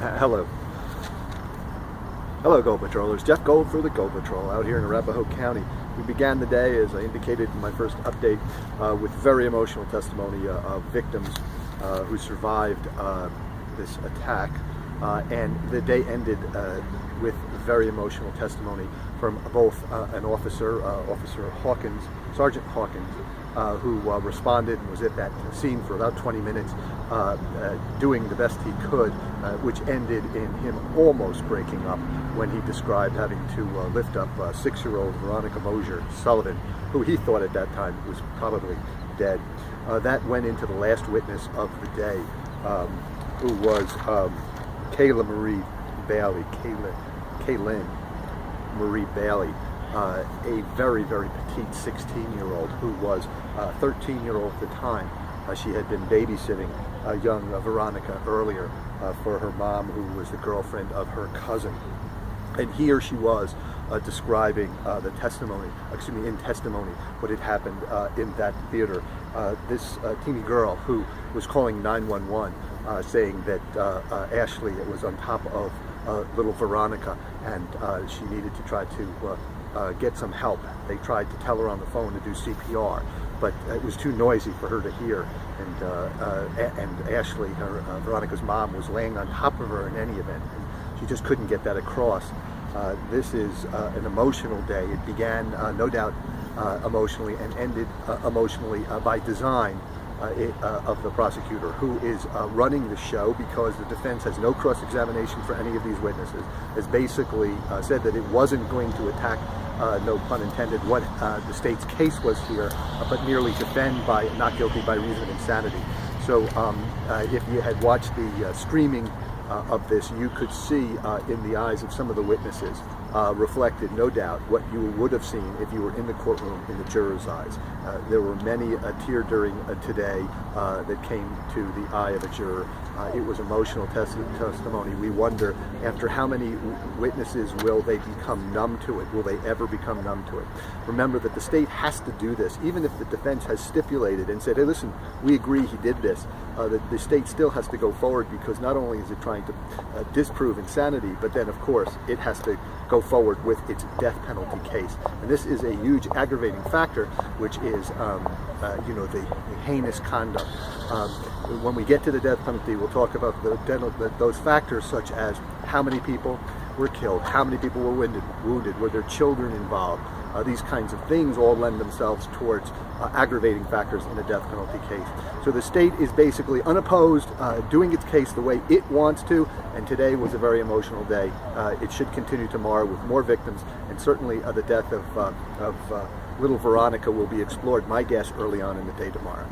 Hello. Hello, Gold Patrollers. Jeff Gold for the Gold Patrol out here in Arapahoe County. We began the day, as I indicated in my first update, with very emotional testimony of victims who survived this attack. And the day ended with very emotional testimony from both an officer, Officer Hawkins, Sergeant Hawkins, who responded and was at that scene for about 20 minutes, doing the best he could, which ended in him almost breaking up when he described having to lift up 6-year-old Veronica Mosier Sullivan, who he thought at that time was probably dead. That went into the last witness of the day, who was Kayla Marie Bailey, Kaylin Marie Bailey, a very, very petite 16-year-old who was 13-year-old at the time. She had been babysitting young Veronica earlier for her mom, who was the girlfriend of her cousin. And here she was describing the testimony, in testimony, what had happened in that theater. This teeny girl who was calling 911, saying that Ashley was on top of little Veronica, and she needed to try to get some help. They tried to tell her on the phone to do CPR, but it was too noisy for her to hear. And Ashley, Veronica's mom, was laying on top of her in any event, and she just couldn't get that across. This is an emotional day. It began, no doubt, emotionally and ended emotionally by design of the prosecutor, who is running the show because the defense has no cross-examination for any of these witnesses, has basically said that it wasn't going to attack, no pun intended, what the state's case was here, but merely defend by not guilty by reason of insanity. So if you had watched the streaming of this, you could see in the eyes of some of the witnesses reflected, no doubt, what you would have seen if you were in the courtroom in the jurors' eyes. There were many a tear during today that came to the eye of a juror. It was emotional testimony. We wonder, after how many witnesses will they become numb to it? Will they ever become numb to it? Remember that the state has to do this. Even if the defense has stipulated and said, hey, listen, we agree he did this, the state still has to go forward, because not only is it trying to disprove insanity, but then, of course, it has to go forward with its death penalty case. And this is a huge aggravating factor, which is, the heinous conduct. When we get to the death penalty, we'll talk about those factors, such as how many people were killed, how many people were wounded, were there children involved. These kinds of things all lend themselves towards aggravating factors in a death penalty case. So the state is basically unopposed, doing its case the way it wants to, and today was a very emotional day. It should continue tomorrow with more victims, and certainly the death of little Veronica will be explored, my guess, early on in the day tomorrow.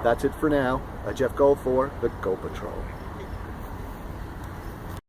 That's it for now. Jeff Gold for the Gold Patrol.